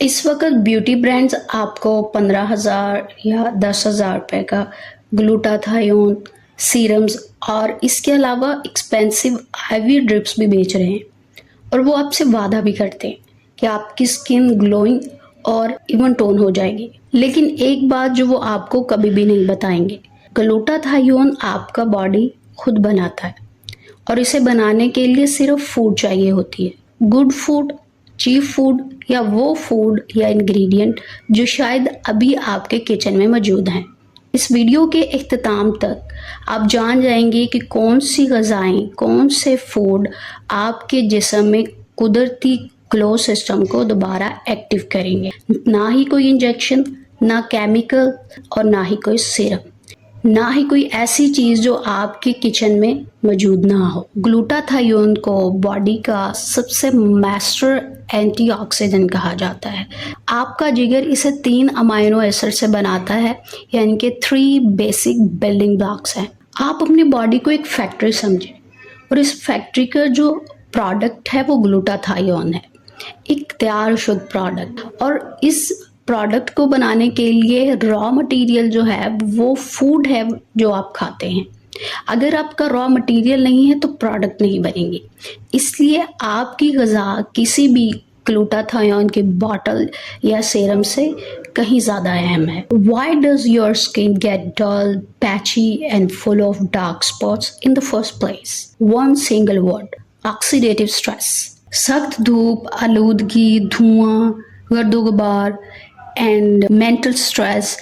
इस वक्त beauty brands आपको 15,000 या 10,000 रुपए का ग्लूटाथायोन सीरम्स और इसके अलावा एक्सपेंसिव आईवी ड्रिप्स भी बेच रहे हैं और वो आपसे वादा भी करते हैं कि आपकी स्किन ग्लोइंग और इवन टोन हो जाएगी। लेकिन एक बात जो वो आपको कभी भी नहीं बताएंगे, ग्लूटाथायोन आपका बॉडी खुद बनाता है और इसे बनाने के लिए सिर्फ फूड चाहिए होती है। गुड फूड, चीप फूड या वो फूड या इंग्रेडिएंट जो शायद अभी आपके किचन में मौजूद हैं। इस वीडियो के इख्तिताम तक आप जान जाएंगे कि कौन सी ग़िज़ाएं, कौन से फूड आपके जिस्म में कुदरती ग्लो सिस्टम को दोबारा एक्टिव करेंगे। ना ही कोई इंजेक्शन, ना केमिकल और ना ही कोई सिरप, ना ही कोई ऐसी चीज जो आपके किचन में मौजूद ना हो। ग्लूटाथायोन को बॉडी का सबसे मास्टर एंटीऑक्सीडेंट कहा जाता है। आपका जिगर इसे 3 अमाइनो एसिड से बनाता है, यानी कि 3 बेसिक बिल्डिंग ब्लॉक्स हैं। आप अपनी बॉडी को एक फैक्ट्री समझें और इस फैक्ट्री का जो प्रोडक्ट है वो ग्लूटाथायोन है, एक तैयार शुद्ध प्रोडक्ट। और इस प्रोडक्ट को बनाने के लिए रॉ मटेरियल जो है वो फूड है जो आप खाते हैं। अगर आपका रॉ मटेरियल नहीं है तो प्रोडक्ट नहीं बनेंगे। इसलिए आपकी ग़िज़ा किसी भी ग्लूटाथायोन के बॉटल या सीरम से कहीं ज़्यादा अहम है। Why does your skin get dull, patchy and full of dark spots in the first place? One single word: oxidative stress. सख्त धूप, आलूदगी, धुआं, गर्दो गुबार एंड मेंटल स्ट्रेस,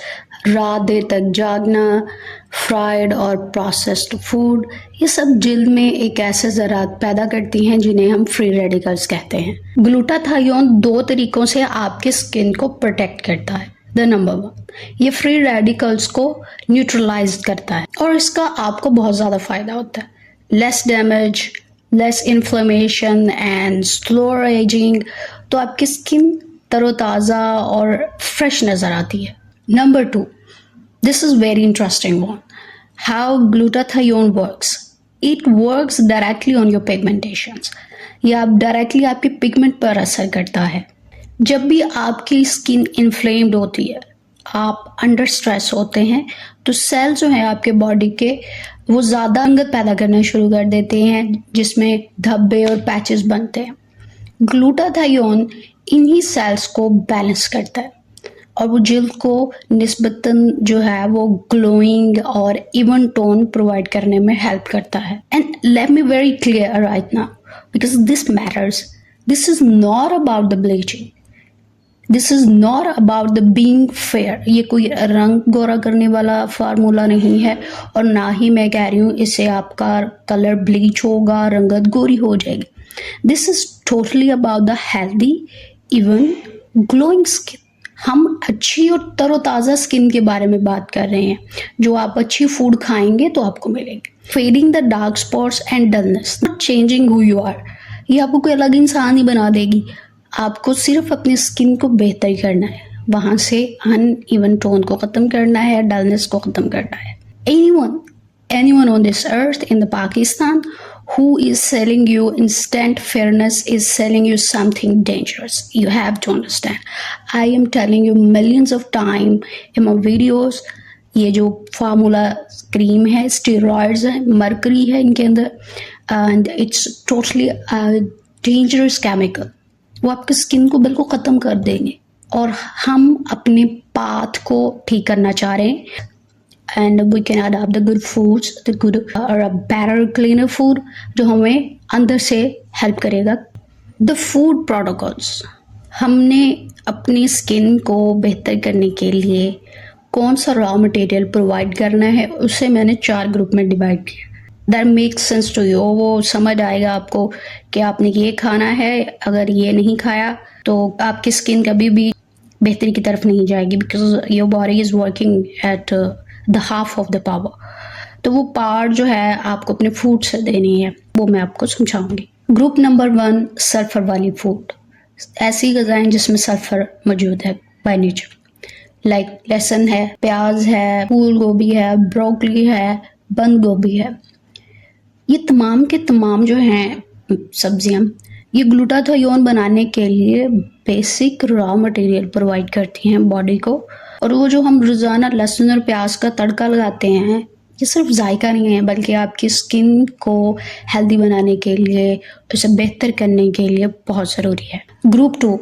रात देर तक जागना, फ्राइड और प्रोसेस्ड फूड, ये सब जिल्द में एक ऐसे ज़रात पैदा करती हैं जिन्हें हम फ्री रेडिकल्स कहते हैं। ग्लूटाथायोन 2 तरीकों से आपके स्किन को प्रोटेक्ट करता है। द नंबर 1, ये फ्री रेडिकल्स को न्यूट्रलाइज करता है और इसका आपको बहुत ज़्यादा फ़ायदा होता है। Less damage, less inflammation and slower ageing, तो आपकी स्किन तरोताज़ा और फ्रेश नज़र आती है। Number 2, this is very interesting one, how glutathione works. It works directly on your pigmentations, या आप डायरेक्टली आपके पिगमेंट पर असर करता है। जब भी आपकी स्किन इन्फ्लेम्ड होती है, आप अंडर स्ट्रेस होते हैं, तो सेल जो है आपके बॉडी के वो ज़्यादा रंगत पैदा करना शुरू कर देते हैं जिसमें धब्बे और पैचेस बनते हैं। ग्लूटाथायोन इन्हीं सेल्स को बैलेंस करता है और वो जिल्द को निस्बतन जो है वो ग्लोइंग और इवन टोन प्रोवाइड करने में हेल्प करता है। And let me very clear right now, because this matters, this is not about the bleaching, this is not about the being fair. ये कोई रंग गोरा करने वाला फार्मूला नहीं है और ना ही मैं कह रही हूँ इससे आपका कलर ब्लीच होगा, रंगत गोरी हो जाएगी। This is totally about the healthy even glowing skin. हम अच्छी और तरोताज़ा स्किन के बारे में बात कर रहे हैं जो आप अच्छी फूड खाएंगे तो आपको मिलेंगे। Fading the dark spots and dullness, not changing who you are, ये आपको कोई अलग इंसान ही बना देगी। आपको सिर्फ अपनी स्किन को बेहतर करना है, वहाँ से अनइवन टोन को ख़त्म करना है, डलनेस को ख़त्म करना है। Anyone on this earth in the Pakistan who is selling you instant fairness is selling you something dangerous. You have to understand. I am telling you millions of time in my videos, ये जो formula cream है, steroids है, mercury है इनके अंदर, and it's totally dangerous chemical. वो आपकी skin को बिल्कुल ख़त्म कर देंगे और हम अपने पाथ को ठीक करना चाह रहे हैं। And we can adopt the good foods, the good or a better, cleaner food जो हमें अंदर से हेल्प करेगा। The food protocols, हमने अपनी स्किन को बेहतर करने के लिए कौन सा रॉ मटेरियल प्रोवाइड करना है उसे मैंने 4 ग्रुप में डिवाइड किया। That makes sense to you, वो समझ आएगा आपको कि आपने ये खाना है, अगर ये नहीं खाया तो आपकी स्किन कभी भी बेहतरी की तरफ नहीं जाएगी, because your body is working at the half of the power. तो वो पावर जो है आपको अपने फूड से देनी है, वो मैं आपको समझाऊंगी। ग्रुप नंबर 1, सल्फर वाली फूड, ऐसी ग़िज़ाएं जिसमें सल्फर मौजूद है बाय नेचर, लाइक लहसुन है, प्याज है, फूल गोभी है, ब्रोकली है, बंद गोभी है। ये तमाम के तमाम जो हैं सब्जियां ये ग्लूटाथायोन बनाने के लिए बेसिक रॉ मटेरियल प्रोवाइड करती हैं बॉडी को। और वो जो हम रोज़ाना लहसुन और प्याज का तड़का लगाते हैं, ये सिर्फ जायका नहीं है बल्कि आपकी स्किन को हेल्दी बनाने के लिए, उसे बेहतर करने के लिए बहुत ज़रूरी है। ग्रुप 2,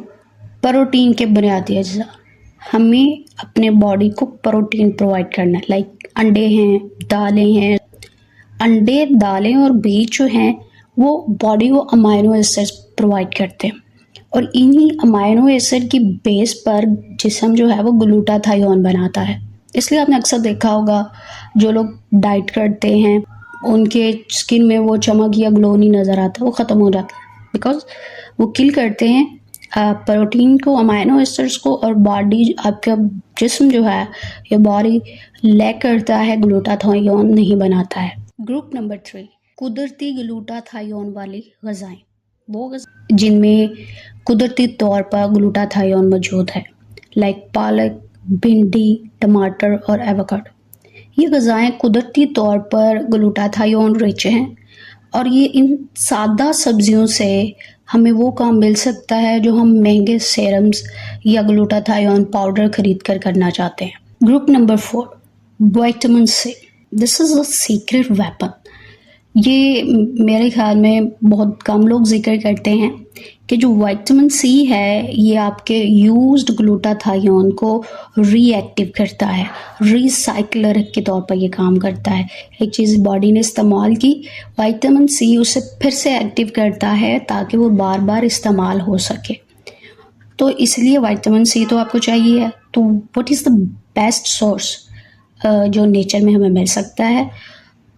प्रोटीन के बुनियादी अज्जा। हमें अपने बॉडी को प्रोटीन प्रोवाइड करना है, लाइक अंडे हैं, दालें हैं। अंडे, दालें और बीज जो हैं वो बॉडी को अमाइनो एसिड्स प्रोवाइड करते हैं, और इन्हीं अमाइनो एसिड की बेस पर जिस्म जो है वो ग्लूटाथायोन बनाता है। इसलिए आपने अक्सर देखा होगा जो लोग डाइट करते हैं उनके स्किन में वो चमक या ग्लो नहीं नज़र आता, वो ख़त्म हो जाता है, बिकॉज वो किल करते हैं प्रोटीन को, अमाइनो एसिड्स को, और बॉडी, आपका जिस्म जो है या बॉडी लैक करता है, ग्लूटाथायोन नहीं बनाता है। ग्रुप नंबर 3, कुदरती ग्लूटाथायोन वाली ग़िज़ाएँ। वो जिनमें कुदरती तौर पर ग्लूटाथायोन मौजूद है, लाइक पालक, भिंडी, टमाटर और एवोकाडो। ये ग़िज़ाएँ कुदरती तौर पर ग्लूटाथायोन रिच हैं, और ये इन सादा सब्जियों से हमें वो काम मिल सकता है जो हम महंगे सेरम्स या ग्लूटाथायोन पाउडर खरीद कर करना चाहते हैं। Group number 4, vitamin C. This is a secret weapon. ये मेरे ख्याल में बहुत कम लोग जिक्र करते हैं कि जो विटामिन सी है ये आपके यूज्ड ग्लूटाथायोन को रीएक्टिव करता है, रिसाइकलर के तौर पर ये काम करता है। एक चीज़ बॉडी ने इस्तेमाल की, विटामिन सी उसे फिर से एक्टिव करता है ताकि वो बार बार इस्तेमाल हो सके। तो इसलिए विटामिन सी तो आपको चाहिए है। तो what is the best source जो नेचर में हमें मिल सकता है?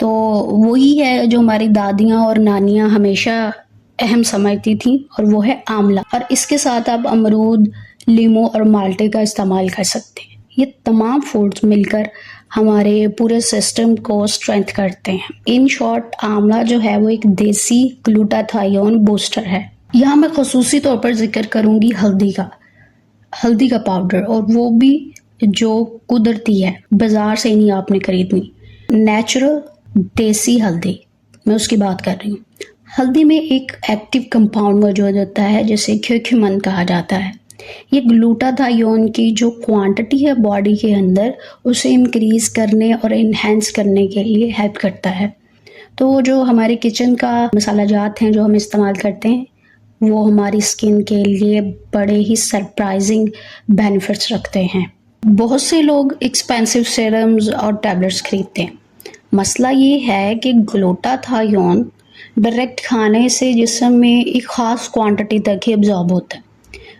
तो वही है जो हमारी दादियाँ और नानियाँ हमेशा अहम समझती थी, और वो है आंवला। और इसके साथ आप अमरूद, लीमू और माल्टे का इस्तेमाल कर सकते हैं। ये तमाम फूड्स मिलकर हमारे पूरे सिस्टम को स्ट्रेंथ करते हैं। इन शॉर्ट, आंवला जो है वो एक देसी ग्लूटाथायोन बूस्टर है। यहाँ मैं खसूसी तौर पर जिक्र करूँगी हल्दी का पाउडर, और वो भी जो कुदरती है, बाज़ार से नहीं आपने खरीदनी, नेचुरल देसी हल्दी, मैं उसकी बात कर रही हूँ। हल्दी में एक एक्टिव कंपाउंड मौजूद होता है जिसे क्यूक्यूमिन कहा जाता है। ये ग्लूटाथायोन की जो क्वांटिटी है बॉडी के अंदर, उसे इंक्रीज करने और इन्हेंस करने के लिए हेल्प करता है। तो जो हमारे किचन का मसाला जात हैं जो हम इस्तेमाल करते हैं, वो हमारी स्किन के लिए बड़े ही सरप्राइजिंग बेनिफिट्स रखते हैं। बहुत से लोग एक्सपेंसिव सीरम्स और टैबलेट्स खरीदते हैं। मसला ये है कि ग्लूटाथायोन डायरेक्ट खाने से जिस्म में एक ख़ास क्वांटिटी तक ही अब्जॉर्ब होता है।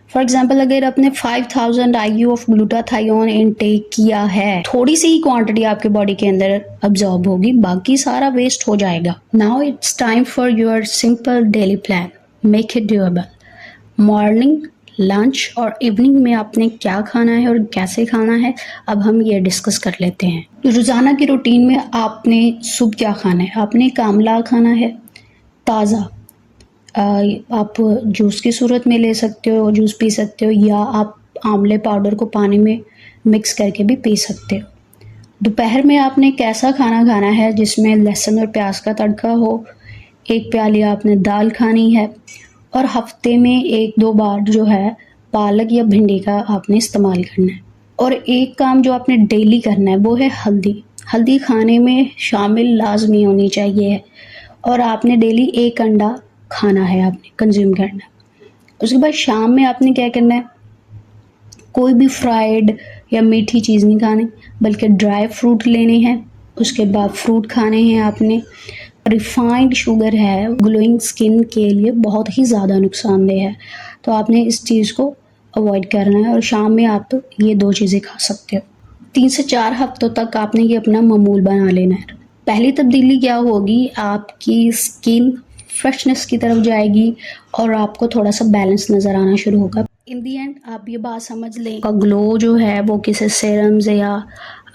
फॉर एग्जांपल, अगर आपने 5000 IU ऑफ ग्लूटाथायोन इनटेक किया है, थोड़ी सी ही क्वांटिटी आपके बॉडी के अंदर अब्जॉर्ब होगी, बाकी सारा वेस्ट हो जाएगा। Now it's time for your simple daily plan, make it doable. Morning, lunch और इवनिंग में आपने क्या खाना है और कैसे खाना है, अब हम ये डिस्कस कर लेते हैं। रोज़ाना की रूटीन में आपने सुबह क्या खाना है? आपने एक आंवला खाना है ताज़ा, आप जूस की सूरत में ले सकते हो, जूस पी सकते हो, या आप आंवले पाउडर को पानी में मिक्स करके भी पी सकते हो। दोपहर में आपने कैसा खाना खाना है जिसमें लहसुन और प्याज का तड़का हो, एक प्याली आपने दाल खानी है, और हफ्ते में 1-2 बार जो है पालक या भिंडी का आपने इस्तेमाल करना है। और एक काम जो आपने डेली करना है वो है हल्दी खाने में शामिल लाजमी होनी चाहिए, और आपने डेली 1 अंडा खाना है, आपने कंज्यूम करना है। उसके बाद शाम में आपने क्या करना है, कोई भी फ्राइड या मीठी चीज़ नहीं खानी, बल्कि ड्राई फ्रूट लेने हैं। उसके बाद फ्रूट खाने हैं आपने। रिफाइंड शुगर है, ग्लोइंग स्किन के लिए बहुत ही ज़्यादा नुकसानदेह है, तो आपने इस चीज़ को अवॉइड करना है। और शाम में आप तो ये 2 चीज़ें खा सकते हो। 3 से 4 हफ्तों तक आपने ये अपना मामूल बना लेना है। पहली तब्दीली क्या होगी, आपकी स्किन फ्रेशनेस की तरफ जाएगी और आपको थोड़ा सा बैलेंस नज़र आना शुरू होगा। इन दी एंड आप ये बात समझ लें, का ग्लो जो है वो किसी सेरम्स या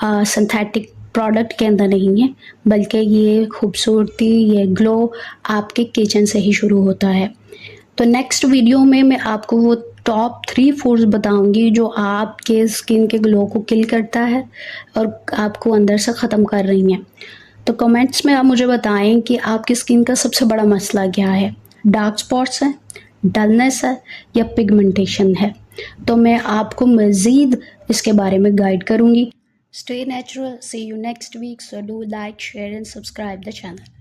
सिंथेटिक प्रोडक्ट के अंदर नहीं है, बल्कि ये खूबसूरती, ये ग्लो आपके किचन से ही शुरू होता है। तो नेक्स्ट वीडियो में मैं आपको वो टॉप 3 फूड्स बताऊंगी जो आपके स्किन के ग्लो को किल करता है और आपको अंदर से ख़त्म कर रही हैं। तो कमेंट्स में आप मुझे बताएं कि आपकी स्किन का सबसे बड़ा मसला क्या है। डार्क स्पॉट्स हैं, डलनेस है या पिगमेंटेशन है। तो मैं आपको मज़ीद इसके बारे में गाइड करूँगी। Stay natural, see you next week, so do like, share and subscribe the channel.